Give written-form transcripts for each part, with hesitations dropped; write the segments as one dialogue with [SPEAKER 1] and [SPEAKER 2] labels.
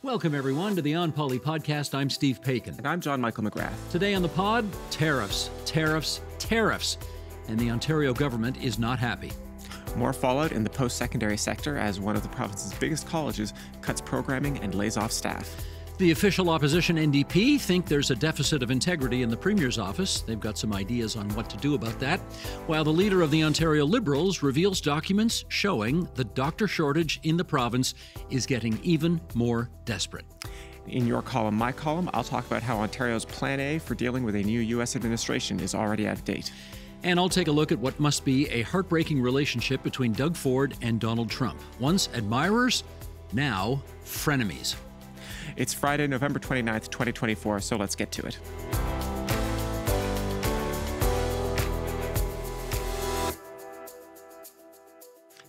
[SPEAKER 1] Welcome, everyone, to the onpoli podcast. I'm Steve Paikin.
[SPEAKER 2] And I'm John Michael McGrath.
[SPEAKER 1] Today on the pod, tariffs, tariffs, tariffs. And the Ontario government is not happy.
[SPEAKER 2] More fallout in the post-secondary sector as one of the province's biggest colleges cuts programming and lays off staff.
[SPEAKER 1] The official opposition NDP think there's a deficit of integrity in the Premier's office. They've got some ideas on what to do about that. While the leader of the Ontario Liberals reveals documents showing the doctor shortage in the province is getting even more desperate.
[SPEAKER 2] In your column, my column, I'll talk about how Ontario's Plan A for dealing with a new U.S. administration is already out of date.
[SPEAKER 1] And I'll take a look at what must be a heartbreaking relationship between Doug Ford and Donald Trump. Once admirers, now frenemies.
[SPEAKER 2] It's Friday, November 29th, 2024, so let's get to it.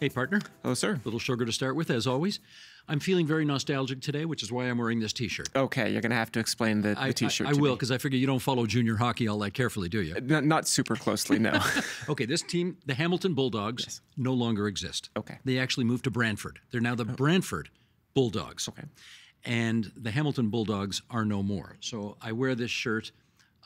[SPEAKER 1] Hey, partner.
[SPEAKER 2] Hello, sir.
[SPEAKER 1] Little sugar to start with, as always. I'm feeling very nostalgic today, which is why I'm wearing this T-shirt.
[SPEAKER 2] Okay, you're going to have to explain the T-shirt
[SPEAKER 1] I will, because I figure you don't follow junior hockey all that carefully, do you?
[SPEAKER 2] Not super closely, no.
[SPEAKER 1] Okay, this team, the Hamilton Bulldogs,
[SPEAKER 2] Yes.
[SPEAKER 1] no longer exist.
[SPEAKER 2] Okay.
[SPEAKER 1] They actually moved to Brantford. They're now the Brantford Bulldogs.
[SPEAKER 2] Okay.
[SPEAKER 1] And the Hamilton Bulldogs are no more. So I wear this shirt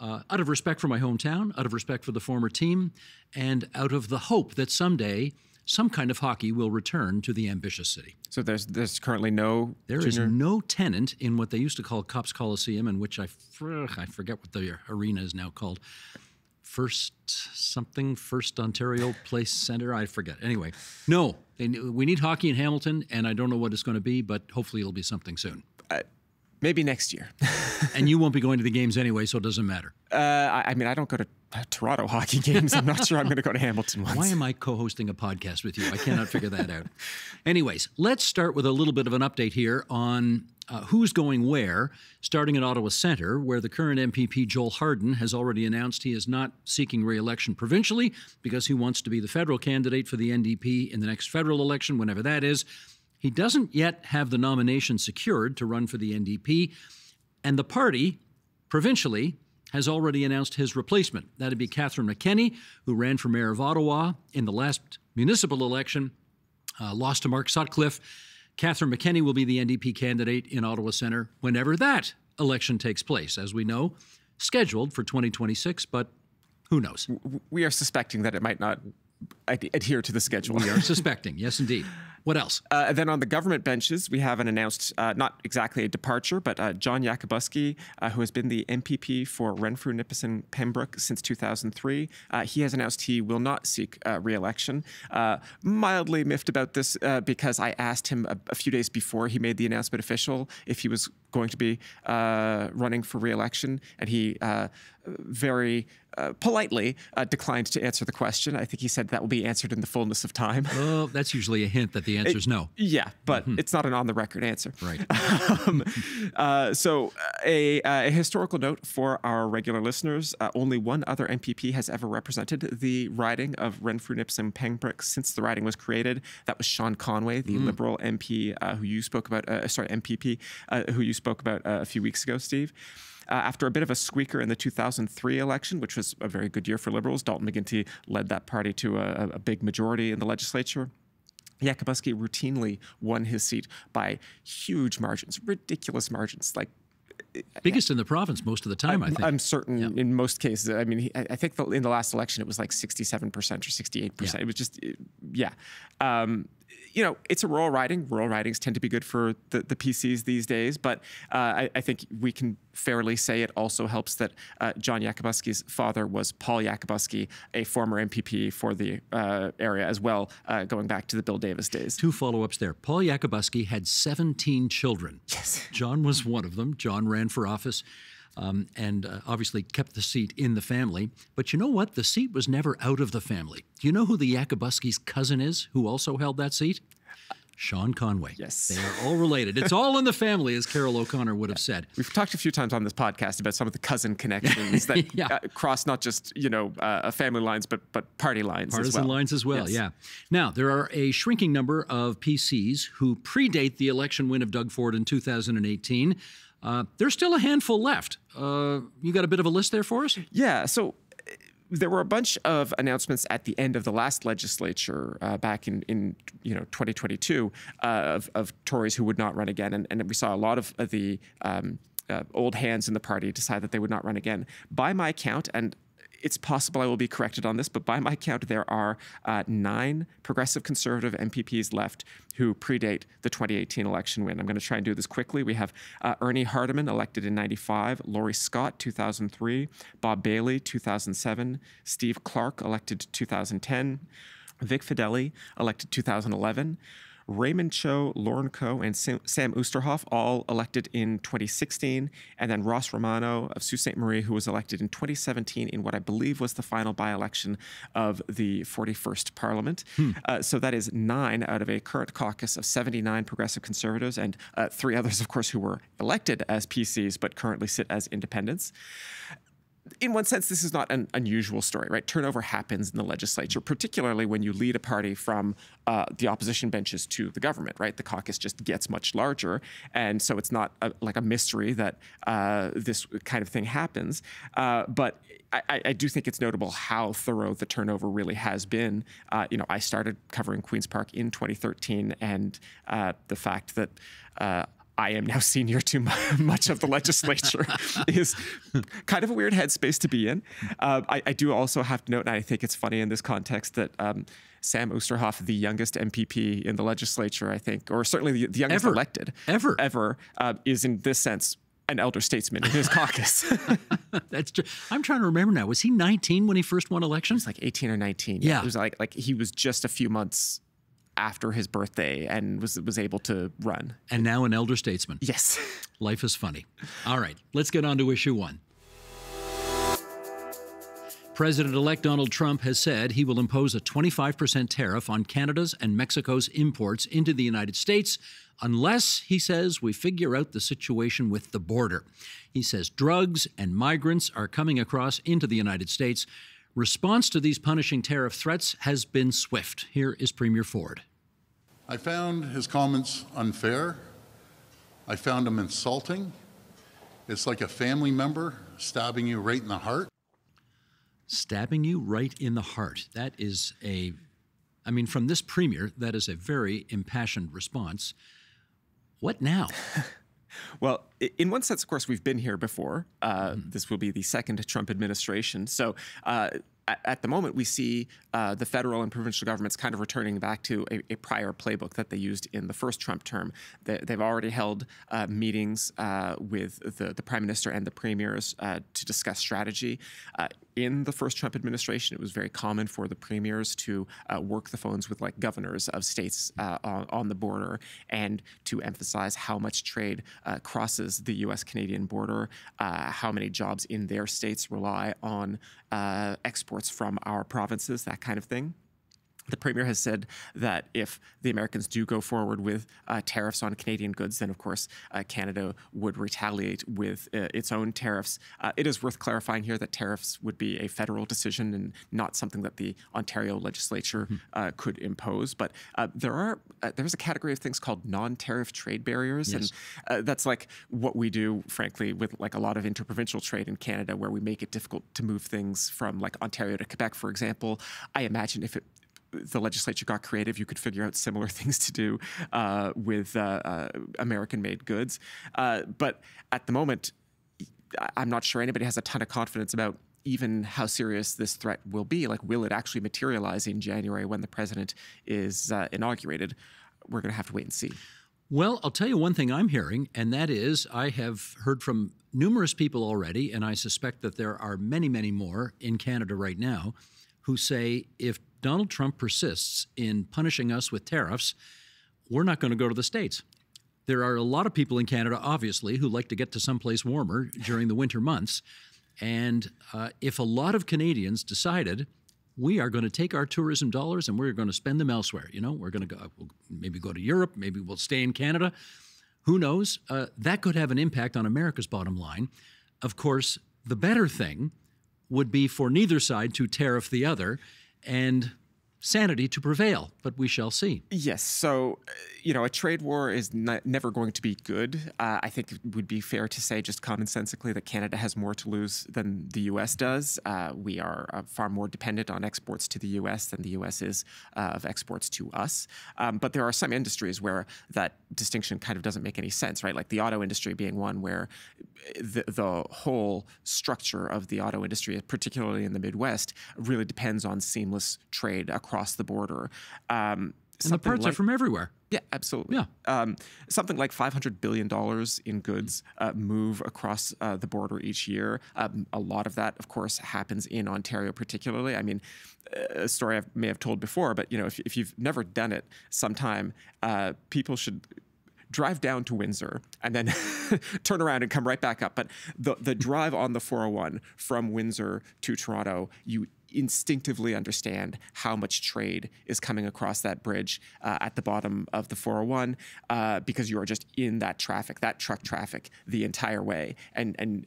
[SPEAKER 1] out of respect for my hometown, out of respect for the former team, and out of the hope that someday some kind of hockey will return to the ambitious city.
[SPEAKER 2] So there's currently no
[SPEAKER 1] There is no tenant in what they used to call Cops Coliseum, in which I forget what the arena is now called. First Ontario Place Center, I forget. Anyway, no, we need hockey in Hamilton, and I don't know what it's going to be, but hopefully it'll be something soon.
[SPEAKER 2] Maybe next year.
[SPEAKER 1] And you won't be going to the games anyway, so it doesn't matter.
[SPEAKER 2] I mean, I don't go to Toronto hockey games. I'm not sure I'm going to go to Hamilton once.
[SPEAKER 1] Why am I co-hosting a podcast with you? I cannot figure that out. Anyways, let's start with a little bit of an update here on who's going where, starting at Ottawa Centre, where the current MPP, Joel Harden, has already announced he is not seeking re-election provincially because he wants to be the federal candidate for the NDP in the next federal election, whenever that is. He doesn't yet have the nomination secured to run for the NDP, and the party, provincially, has already announced his replacement. That'd be Catherine McKenney, who ran for mayor of Ottawa in the last municipal election, lost to Mark Sutcliffe. Catherine McKenney will be the NDP candidate in Ottawa Centre whenever that election takes place, as we know, scheduled for 2026, but who knows?
[SPEAKER 2] We are suspecting that it might not adhere to the schedule.
[SPEAKER 1] We are suspecting, yes, indeed. What else?
[SPEAKER 2] Then on the government benches, we have an announced, not exactly a departure, but John Yakubuski, who has been the MPP for Renfrew, Nipissing, Pembroke since 2003. He has announced he will not seek re-election. Mildly miffed about this because I asked him a few days before he made the announcement official if he was going to be running for re-election, and he very politely declined to answer the question. I think he said that will be answered in the fullness of time.
[SPEAKER 1] Oh, that's usually a hint that the answer is no.
[SPEAKER 2] Yeah, but it's not an on-the-record answer.
[SPEAKER 1] Right.
[SPEAKER 2] So a historical note for our regular listeners, only one other MPP has ever represented the riding of Renfrew, Nipissing, Pembroke since the riding was created. That was Sean Conway, the Liberal MP who you spoke about, MPP, who you spoke about a few weeks ago, Steve. After a bit of a squeaker in the 2003 election, which was a very good year for Liberals, Dalton McGuinty led that party to a big majority in the legislature. Yakubuski routinely won his seat by huge margins, ridiculous margins, like
[SPEAKER 1] biggest in the province most of the time, I think.
[SPEAKER 2] I'm certain in most cases. I mean, I think in the last election it was like 67% or 68%.
[SPEAKER 1] Yeah.
[SPEAKER 2] It was just, yeah. You know, it's a rural riding. Rural ridings tend to be good for the PCs these days, but I think we can fairly say it also helps that John Yakubuski's father was Paul Yakubuski, a former MPP for the area as well, going back to the Bill Davis days.
[SPEAKER 1] Two follow-ups there. Paul Yakubuski had 17 children.
[SPEAKER 2] Yes.
[SPEAKER 1] John was one of them. John ran for office and obviously kept the seat in the family. But you know what? The seat was never out of the family. Do you know who the Yakubuski's cousin is who also held that seat? Sean Conway.
[SPEAKER 2] Yes.
[SPEAKER 1] They are all related. It's all in the family, as Carol O'Connor would have said.
[SPEAKER 2] We've talked a few times on this podcast about some of the cousin connections that cross not just, family lines, but party lines
[SPEAKER 1] Partisan
[SPEAKER 2] as well.
[SPEAKER 1] lines as well,
[SPEAKER 2] Yes.
[SPEAKER 1] yeah. Now, there are a shrinking number of PCs who predate the election win of Doug Ford in 2018. There's still a handful left. You got a bit of a list there for us?
[SPEAKER 2] Yeah, so there were a bunch of announcements at the end of the last legislature back in 2022 of Tories who would not run again, and we saw a lot of the old hands in the party decide that they would not run again. By my count, and it's possible I will be corrected on this, but by my count, there are 9 progressive conservative MPPs left who predate the 2018 election win. I'm going to try and do this quickly. We have Ernie Hardeman, elected in 95, Laurie Scott, 2003, Bob Bailey, 2007, Steve Clark, elected 2010, Vic Fideli, elected 2011, Raymond Cho, Lauren Coe, and Sam Oosterhoff, all elected in 2016, and then Ross Romano of Sault Ste. Marie, who was elected in 2017 in what I believe was the final by-election of the 41st Parliament. So that is 9 out of a current caucus of 79 progressive conservatives, and 3 others, of course, who were elected as PCs but currently sit as independents. In one sense, this is not an unusual story, right? Turnover happens in the legislature, particularly when you lead a party from the opposition benches to the government, right? The caucus just gets much larger. And so it's not like a mystery that this kind of thing happens. But I do think it's notable how thorough the turnover really has been. I started covering Queen's Park in 2013, and the fact that I am now senior to much of the legislature is kind of a weird headspace to be in. I do also have to note, and I think it's funny in this context, that Sam Oosterhoff, the youngest MPP in the legislature, I think, or certainly the youngest elected ever, is in this sense an elder statesman in his caucus.
[SPEAKER 1] That's true. I'm trying to remember now. Was he 19 when he first won election?
[SPEAKER 2] He was like 18 or 19.
[SPEAKER 1] Yeah.
[SPEAKER 2] It was like he was just a few months after his birthday and was able to run.
[SPEAKER 1] And now an elder statesman.
[SPEAKER 2] Yes.
[SPEAKER 1] Life is funny. All right, let's get on to issue 1. President-elect Donald Trump has said he will impose a 25% tariff on Canada's and Mexico's imports into the United States unless, he says, we figure out the situation with the border. He says drugs and migrants are coming across into the United States. Response to these punishing tariff threats has been swift. Here is Premier Ford.
[SPEAKER 3] I found his comments unfair. I found them insulting. It's like a family member stabbing you right in the heart.
[SPEAKER 1] Stabbing you right in the heart. That is from this premier, that is a very impassioned response. What now?
[SPEAKER 2] Well, in one sense, of course, we've been here before. This will be the second Trump administration. So at the moment, we see the federal and provincial governments kind of returning back to a prior playbook that they used in the first Trump term. They've already held meetings with the prime minister and the premiers to discuss strategy. In the first Trump administration, it was very common for the premiers to work the phones with like governors of states on the border and to emphasize how much trade crosses the U.S.-Canadian border, how many jobs in their states rely on exports from our provinces, that kind of thing. The premier has said that if the Americans do go forward with tariffs on Canadian goods, then of course Canada would retaliate with its own tariffs. It is worth clarifying here that tariffs would be a federal decision and not something that the Ontario legislature could impose. But there's a category of things called non-tariff trade barriers,
[SPEAKER 1] yes.
[SPEAKER 2] And that's like what we do, frankly, with like a lot of interprovincial trade in Canada, where we make it difficult to move things from like Ontario to Quebec, for example. I imagine if the legislature got creative, you could figure out similar things to do with American-made goods. But at the moment, I'm not sure anybody has a ton of confidence about even how serious this threat will be. Like, will it actually materialize in January when the president is inaugurated? We're going to have to wait and see.
[SPEAKER 1] Well, I'll tell you one thing I'm hearing, and that is I have heard from numerous people already, and I suspect that there are many, many more in Canada right now, who say if Donald Trump persists in punishing us with tariffs, we're not going to go to the States. There are a lot of people in Canada, obviously, who like to get to someplace warmer during the winter months. And if a lot of Canadians decided we are going to take our tourism dollars and we're going to spend them elsewhere, we're going to go, we'll maybe go to Europe, maybe we'll stay in Canada, who knows? That could have an impact on America's bottom line. Of course, the better thing would be for neither side to tariff the other. And sanity to prevail, but we shall see.
[SPEAKER 2] Yes. So, a trade war is never going to be good. I think it would be fair to say just commonsensically that Canada has more to lose than the U.S. does. We are far more dependent on exports to the U.S. than the U.S. is of exports to us. But there are some industries where that distinction kind of doesn't make any sense, right? Like the auto industry being one where the whole structure of the auto industry, particularly in the Midwest, really depends on seamless trade across the border.
[SPEAKER 1] And the parts are from everywhere.
[SPEAKER 2] Yeah, absolutely.
[SPEAKER 1] Yeah.
[SPEAKER 2] Something like $500 billion in goods move across the border each year. A lot of that, of course, happens in Ontario particularly. I mean, a story I may have told before, but if you've never done it sometime, people should drive down to Windsor and then turn around and come right back up. But the drive on the 401 from Windsor to Toronto, you instinctively understand how much trade is coming across that bridge at the bottom of the 401 because you are just in that traffic, that truck traffic, the entire way. And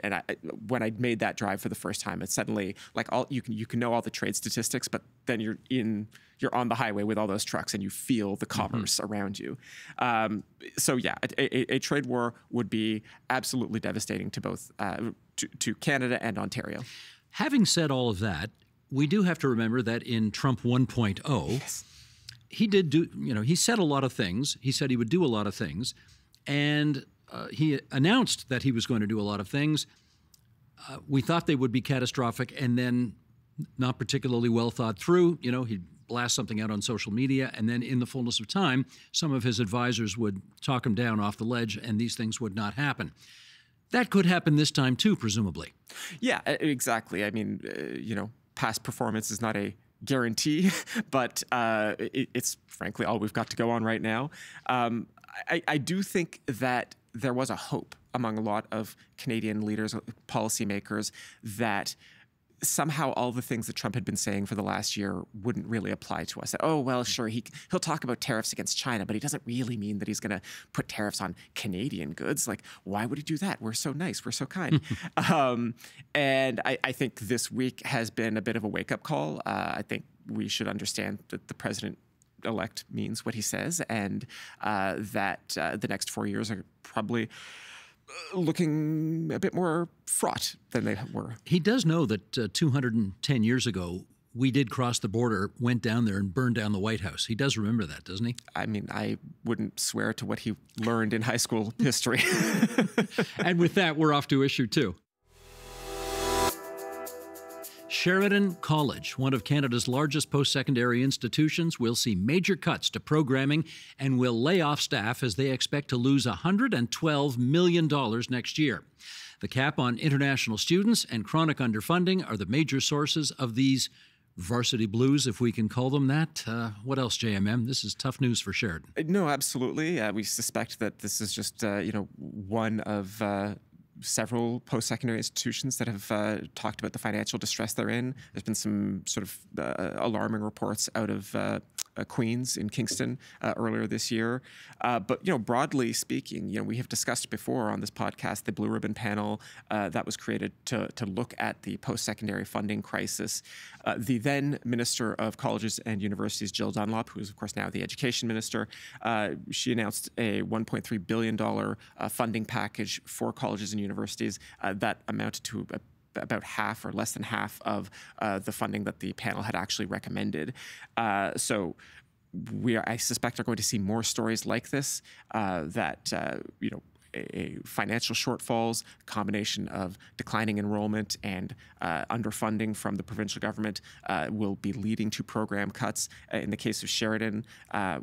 [SPEAKER 2] when I made that drive for the first time, it's suddenly like you can know all the trade statistics, but then you're on the highway with all those trucks and you feel the commerce around you. So yeah, a trade war would be absolutely devastating to both to Canada and Ontario.
[SPEAKER 1] Having said all of that, we do have to remember that in Trump 1.0,
[SPEAKER 2] Yes.
[SPEAKER 1] he did do, he said a lot of things. He said he would do a lot of things. And he announced that he was going to do a lot of things. We thought they would be catastrophic and then not particularly well thought through. He'd blast something out on social media, and then in the fullness of time, some of his advisors would talk him down off the ledge, and these things would not happen. That could happen this time too, presumably.
[SPEAKER 2] Yeah, exactly. I mean, past performance is not a guarantee, but it's frankly all we've got to go on right now. I do think that there was a hope among a lot of Canadian leaders, policymakers, that somehow all the things that Trump had been saying for the last year wouldn't really apply to us. That, oh, well, sure, he'll talk about tariffs against China, but he doesn't really mean that he's going to put tariffs on Canadian goods. Like, why would he do that? We're so nice. We're so kind. And I think this week has been a bit of a wake-up call. I think we should understand that the president-elect means what he says, and that the next 4 years are probably looking a bit more fraught than they were.
[SPEAKER 1] He does know that 210 years ago, we did cross the border, went down there and burned down the White House. He does remember that, doesn't he?
[SPEAKER 2] I mean, I wouldn't swear to what he learned in high school history.
[SPEAKER 1] And with that, we're off to issue 2. Sheridan College, one of Canada's largest post-secondary institutions, will see major cuts to programming and will lay off staff as they expect to lose $112 million next year. The cap on international students and chronic underfunding are the major sources of these varsity blues, if we can call them that. What else, JMM? This is tough news for Sheridan.
[SPEAKER 2] No, absolutely. We suspect that this is just, one of several post-secondary institutions that have talked about the financial distress they're in. There's been some sort of alarming reports out of Queens in Kingston earlier this year. But broadly speaking, we have discussed before on this podcast the Blue Ribbon Panel that was created to look at the post-secondary funding crisis. The then Minister of Colleges and Universities, Jill Dunlop, who is of course now the Education Minister, she announced a $1.3 billion funding package for colleges and universities that amounted to about half or less than half of the funding that the panel had actually recommended. So I suspect are going to see more stories like this that a financial shortfalls, combination of declining enrollment and underfunding from the provincial government will be leading to program cuts. In the case of Sheridan,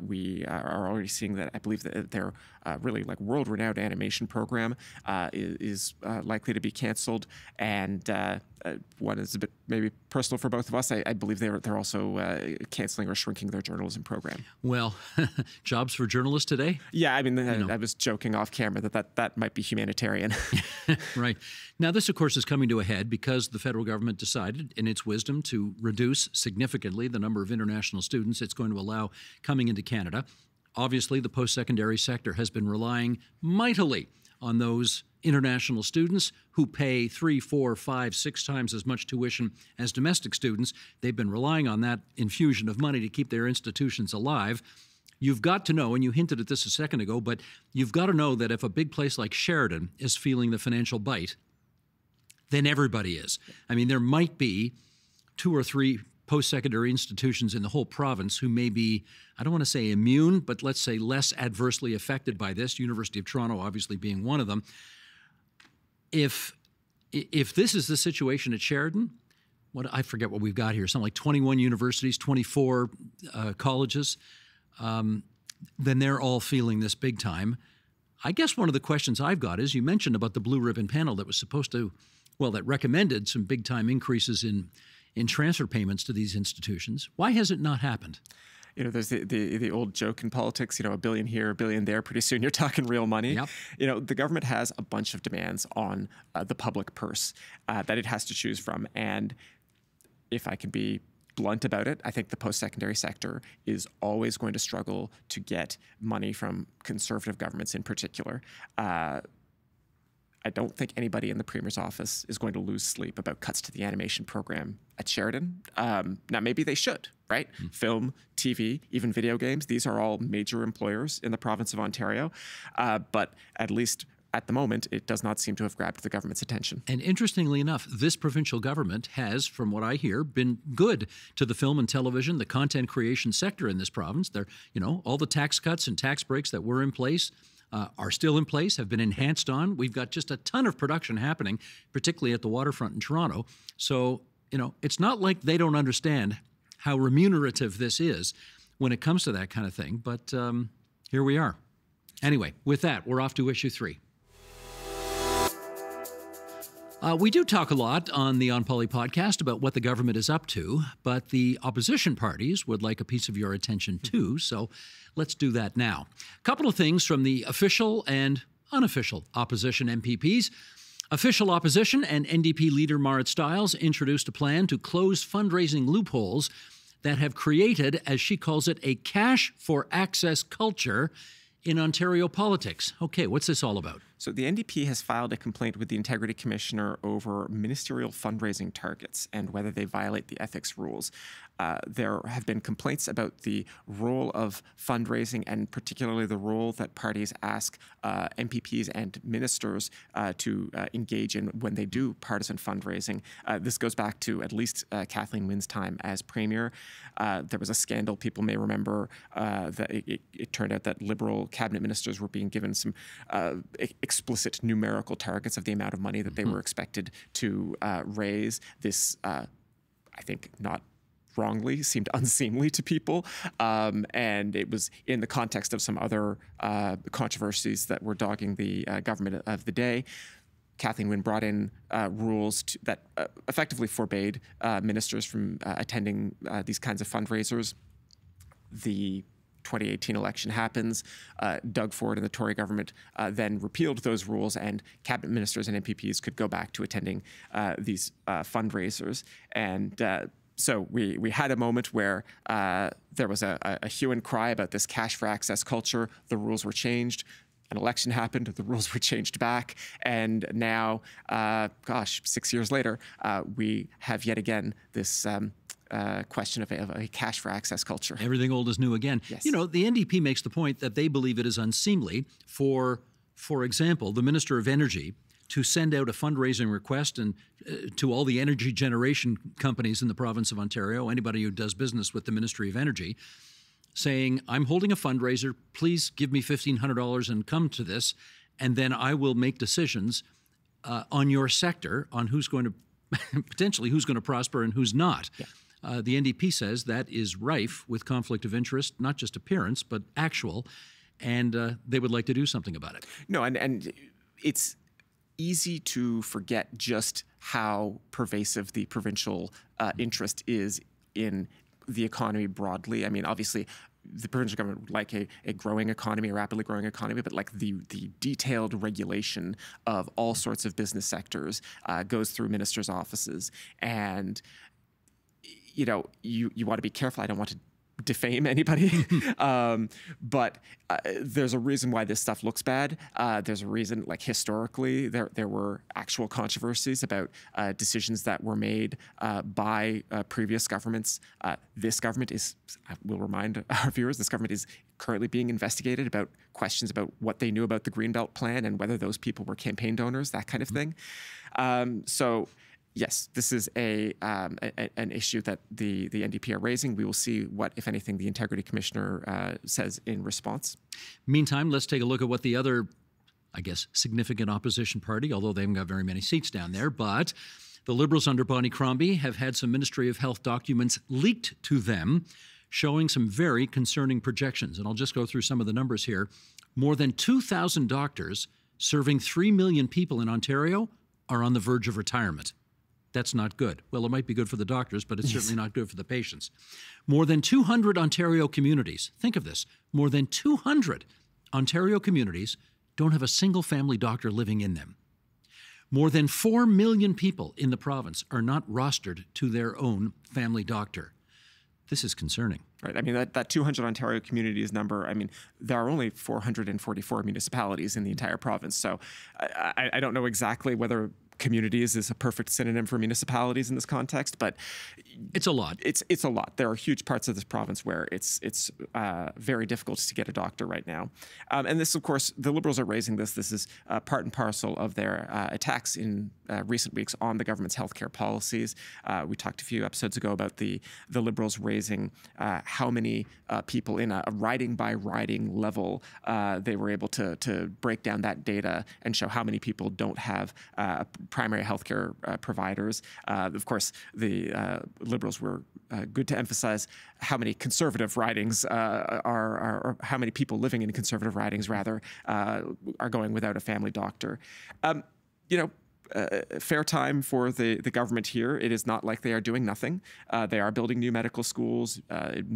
[SPEAKER 2] we are already seeing that. I believe that their really world-renowned animation program is likely to be canceled, and one is a bit maybe personal for both of us. I believe they're also canceling or shrinking their journalism program.
[SPEAKER 1] Well, jobs for journalists today?
[SPEAKER 2] Yeah, I mean, I was joking off camera that might be humanitarian.
[SPEAKER 1] Right. Now, this, of course, is coming to a head because the federal government decided, in its wisdom, to reduce significantly the number of international students it's going to allow coming into Canada. Obviously, the post-secondary sector has been relying mightily on those international students who pay 3, 4, 5, 6 times as much tuition as domestic students. They've been relying on that infusion of money to keep their institutions alive. You've got to know, and you hinted at this a second ago, but you've got to know that if a big place like Sheridan is feeling the financial bite, then everybody is. I mean, there might be 2 or 3 post-secondary institutions in the whole province who may be, I don't want to say immune, but let's say less adversely affected by this, University of Toronto obviously being one of them. If this is the situation at Sheridan, I forget what we've got here, something like 21 universities, 24 colleges, then they're all feeling this big time. I guess one of the questions I've got is, you mentioned about the Blue Ribbon panel that was supposed to, well, that recommended some big time increases in transfer payments to these institutions. Why has it not happened?
[SPEAKER 2] You know, there's the old joke in politics, you know, $1 billion here, $1 billion there. Pretty soon you're talking real money.
[SPEAKER 1] Yep.
[SPEAKER 2] You know, the government has a bunch of demands on the public purse that it has to choose from. And if I can be blunt about it, I think the post-secondary sector is always going to struggle to get money from conservative governments in particular. I don't think anybody in the Premier's office is going to lose sleep about cuts to the animation program at Sheridan. Now, maybe they should, right? Film, TV, even video games, these are all major employers in the province of Ontario. But at least at the moment, it does not seem to have grabbed the government's attention.
[SPEAKER 1] And interestingly enough, this provincial government has, from what I hear, been good to the film and television, the content creation sector in this province. They're, you know, all the tax cuts and tax breaks that were in place are still in place, have been enhanced on. We've got just a ton of production happening, particularly at the waterfront in Toronto. So, you know, it's not like they don't understand how remunerative this is when it comes to that kind of thing. But here we are. Anyway, with that, we're off to issue 3. We do talk a lot on the onpoli podcast about what the government is up to, but the opposition parties would like a piece of your attention too, so let's do that now. A couple of things from the official and unofficial opposition MPPs. Official opposition and NDP leader Marit Stiles introduced a plan to close fundraising loopholes that have created, as she calls it, a cash for access culture in Ontario politics. Okay, what's this all about?
[SPEAKER 2] So the NDP has filed a complaint with the Integrity Commissioner over ministerial fundraising targets and whether they violate the ethics rules. There have been complaints about the role of fundraising and particularly the role that parties ask MPPs and ministers to engage in when they do partisan fundraising. This goes back to at least Kathleen Wynne's time as Premier. There was a scandal, people may remember, that it turned out that Liberal cabinet ministers were being given some explicit numerical targets of the amount of money that they were expected to raise. This, I think, not wrongly, seemed unseemly to people. And it was in the context of some other controversies that were dogging the government of the day. Kathleen Wynne brought in rules that effectively forbade ministers from attending these kinds of fundraisers. The 2018 election happens. Doug Ford and the Tory government then repealed those rules, and cabinet ministers and MPPs could go back to attending these fundraisers. And so we had a moment where there was a hue and cry about this cash for access culture. The rules were changed. An election happened, the rules were changed back, and now, 6 years later, we have yet again this question of a cash for access culture.
[SPEAKER 1] Everything old is new again.
[SPEAKER 2] Yes.
[SPEAKER 1] You know, the NDP makes the point that they believe it is unseemly for example, the Minister of Energy to send out a fundraising request and to all the energy generation companies in the province of Ontario, anybody who does business with the Ministry of Energy, saying, I'm holding a fundraiser, please give me $1,500 and come to this, and then I will make decisions on your sector on who's going to, potentially who's going to prosper and who's not. Yeah. The NDP says that is rife with conflict of interest, not just appearance, but actual, and they would like to do something about it.
[SPEAKER 2] No, and it's easy to forget just how pervasive the provincial interest is in the economy broadly. I mean, obviously, the provincial government would like a growing economy, a rapidly growing economy, but like the detailed regulation of all sorts of business sectors goes through ministers' offices. And, you know, you want to be careful. I don't want to defame anybody. But there's a reason why this stuff looks bad. There's a reason, like historically, there were actual controversies about decisions that were made by previous governments. This government is, I will remind our viewers, this government is currently being investigated about questions about what they knew about the Greenbelt Plan and whether those people were campaign donors, that kind of thing. So yes, this is an issue that the NDP are raising. We will see what, if anything, the Integrity Commissioner says in response.
[SPEAKER 1] Meantime, let's take a look at what the other, I guess, significant opposition party, although they haven't got very many seats down there, but the Liberals under Bonnie Crombie have had some Ministry of Health documents leaked to them showing some very concerning projections. And I'll just go through some of the numbers here. More than 2,000 doctors serving 3 million people in Ontario are on the verge of retirement. That's not good. Well, it might be good for the doctors, but it's certainly not good for the patients. More than 200 Ontario communities, think of this, more than 200 Ontario communities don't have a single family doctor living in them. More than 4 million people in the province are not rostered to their own family doctor. This is concerning.
[SPEAKER 2] Right. I mean, that 200 Ontario communities number, I mean, there are only 444 municipalities in the entire province. So I don't know exactly whether communities is a perfect synonym for municipalities in this context, but
[SPEAKER 1] it's a lot.
[SPEAKER 2] It's a lot. There are huge parts of this province where it's very difficult to get a doctor right now. And this, of course, the Liberals are raising this. This is part and parcel of their attacks in recent weeks on the government's healthcare policies. We talked a few episodes ago about the Liberals raising how many people in a riding by riding level they were able to break down that data and show how many people don't have primary healthcare providers. Of course, the Liberals were good to emphasize how many conservative ridings or how many people living in conservative ridings, rather, are going without a family doctor. Fair time for the government here. It is not like they are doing nothing. They are building new medical schools,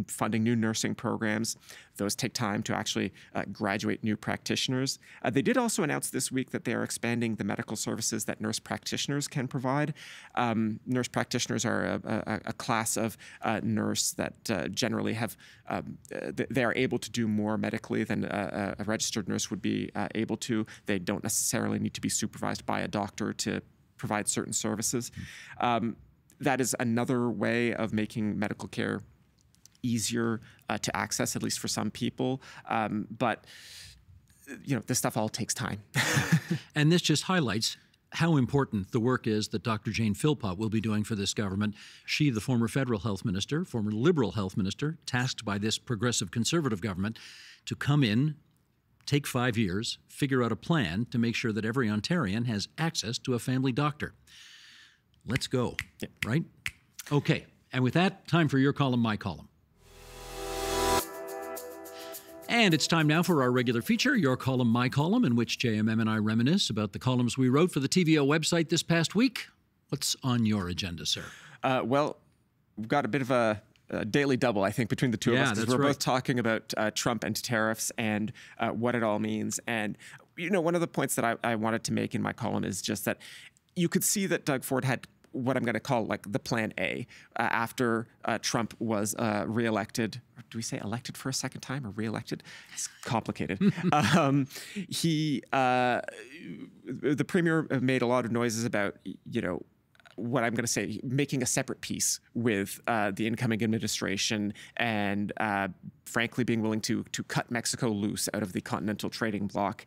[SPEAKER 2] funding new nursing programs. Those take time to actually graduate new practitioners. They did also announce this week that they are expanding the medical services that nurse practitioners can provide. Nurse practitioners are a class of nurse that generally have, they are able to do more medically than a registered nurse would be able to. They don't necessarily need to be supervised by a doctor to provide certain services. That is another way of making medical care easier to access, at least for some people. But this stuff all takes time.
[SPEAKER 1] And this just highlights how important the work is that Dr. Jane Philpott will be doing for this government. She, the former federal health minister, former Liberal health minister, tasked by this progressive Conservative government to come in, take 5 years, figure out a plan to make sure that every Ontarian has access to a family doctor. Let's go, right? Okay, and with that, time for your column, my column. And it's time now for our regular feature, Your Column, My Column, in which JMM and I reminisce about the columns we wrote for the TVO website this past week. What's on your agenda, sir?
[SPEAKER 2] Well, we've got a bit of a daily double, I think, between the two of us, because we're both talking about Trump and tariffs and what it all means. And, one of the points that I wanted to make in my column is just that you could see that Doug Ford had what I'm going to call like the plan A after Trump was reelected. Or do we say elected for a second time or reelected? It's complicated. The premier made a lot of noises about, what I'm going to say, making a separate peace with the incoming administration and frankly being willing to cut Mexico loose out of the continental trading bloc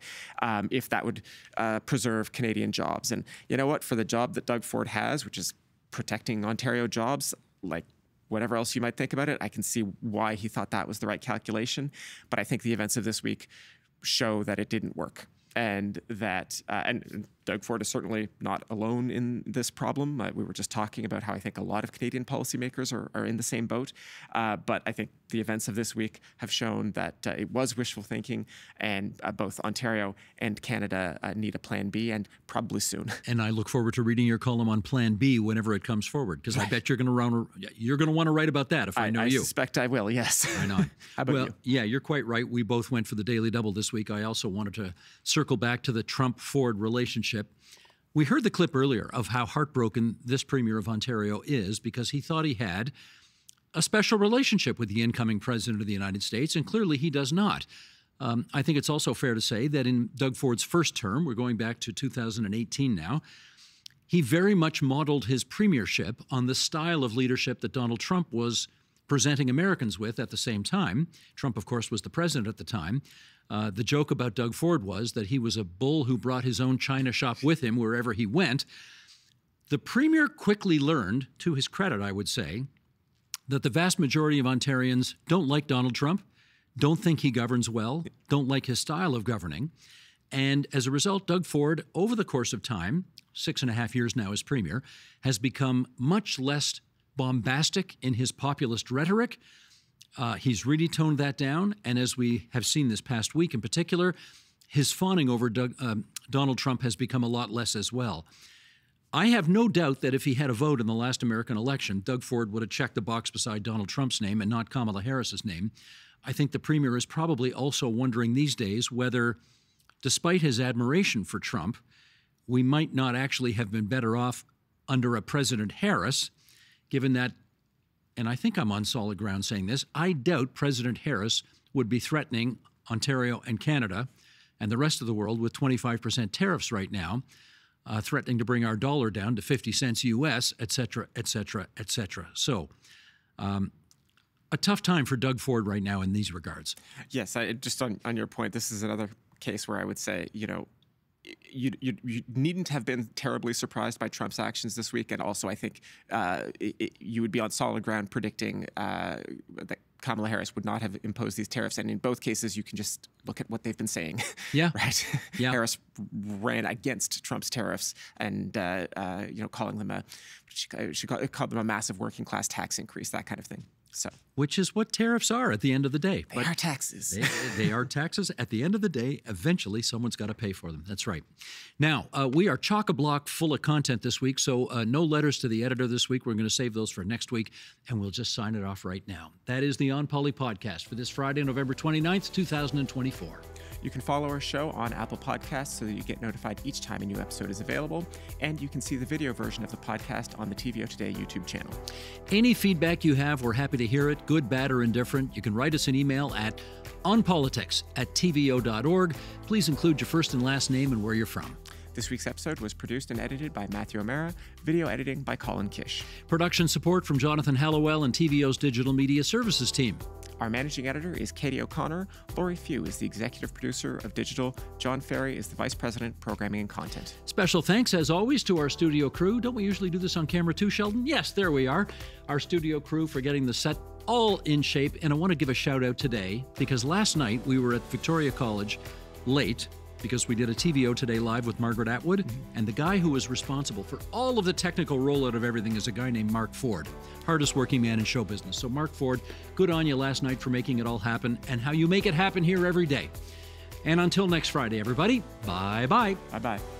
[SPEAKER 2] if that would preserve Canadian jobs. And you know what? For the job that Doug Ford has, which is protecting Ontario jobs, like whatever else you might think about it, I can see why he thought that was the right calculation. But I think the events of this week show that it didn't work. And that, and Doug Ford is certainly not alone in this problem. We were just talking about how I think a lot of Canadian policymakers are in the same boat. But I think the events of this week have shown that it was wishful thinking, and both Ontario and Canada need a plan B, and probably soon. And
[SPEAKER 1] I look forward to reading your column on plan B whenever it comes forward, because I bet you're going to want to write about that if I know you.
[SPEAKER 2] I suspect I will, yes.
[SPEAKER 1] I know.
[SPEAKER 2] How about you?
[SPEAKER 1] Yeah, you're quite right. We both went for the Daily Double this week. I also wanted to circle back to the Trump-Ford relationship. We heard the clip earlier of how heartbroken this Premier of Ontario is because he thought he had a special relationship with the incoming president of the United States, and clearly he does not. I think it's also fair to say that in Doug Ford's first term, we're going back to 2018 now, he very much modeled his premiership on the style of leadership that Donald Trump was presenting Americans with at the same time. Trump, of course, was the president at the time. The joke about Doug Ford was that he was a bull who brought his own china shop with him wherever he went. The premier quickly learned, to his credit, I would say, that the vast majority of Ontarians don't like Donald Trump, don't think he governs well, don't like his style of governing. And as a result, Doug Ford, over the course of time, 6.5 years now as premier, has become much less bombastic in his populist rhetoric. He's really toned that down. And as we have seen this past week in particular, his fawning over Donald Trump has become a lot less as well. I have no doubt that if he had a vote in the last American election, Doug Ford would have checked the box beside Donald Trump's name and not Kamala Harris's name. I think the premier is probably also wondering these days whether, despite his admiration for Trump, we might not actually have been better off under a President Harris, given that, and I think I'm on solid ground saying this, I doubt President Harris would be threatening Ontario and Canada and the rest of the world with 25% tariffs right now, threatening to bring our dollar down to 50 cents US, et cetera, et cetera, et cetera. So, a tough time for Doug Ford right now in these regards.
[SPEAKER 2] Yes, just on your point, this is another case where I would say, you needn't have been terribly surprised by Trump's actions this week. And also, I think you would be on solid ground predicting that Kamala Harris would not have imposed these tariffs. And in both cases, you can just look at what they've been saying.
[SPEAKER 1] Yeah.
[SPEAKER 2] Right?
[SPEAKER 1] Yeah.
[SPEAKER 2] Harris ran against Trump's tariffs and, calling them she called them a massive working class tax increase, that kind of thing. So,
[SPEAKER 1] which is what tariffs are at the end of the day.
[SPEAKER 2] They are taxes.
[SPEAKER 1] They are taxes. At the end of the day, eventually someone's got to pay for them. That's right. Now, we are chock-a-block full of content this week, so no letters to the editor this week. We're going to save those for next week, and we'll just sign it off right now. That is the onpoli podcast for this Friday, November 29th, 2024.
[SPEAKER 2] You can follow our show on Apple Podcasts so that you get notified each time a new episode is available, and you can see the video version of the podcast on the TVO Today YouTube channel.
[SPEAKER 1] Any feedback you have, we're happy to hear it, good, bad, or indifferent. You can write us an email at onpolitics@tvo.org. Please include your first and last name and where you're from.
[SPEAKER 2] This week's episode was produced and edited by Matthew O'Mara, video editing by Colin Kish.
[SPEAKER 1] Production support from Jonathan Hallowell and TVO's digital media services team.
[SPEAKER 2] Our managing editor is Katie O'Connor. Lori Few is the executive producer of Digital. John Ferry is the vice president, programming and content.
[SPEAKER 1] Special thanks, as always, to our studio crew. Don't we usually do this on camera too, Sheldon? Yes, there we are. Our studio crew for getting the set all in shape. And I want to give a shout out today because last night we were at Victoria College late because we did a TVO Today Live with Margaret Atwood, and the guy who was responsible for all of the technical rollout of everything is a guy named Mark Ford, hardest working man in show business. So Mark Ford, good on you last night for making it all happen and how you make it happen here every day. And until next Friday, everybody, bye-bye.
[SPEAKER 2] Bye-bye.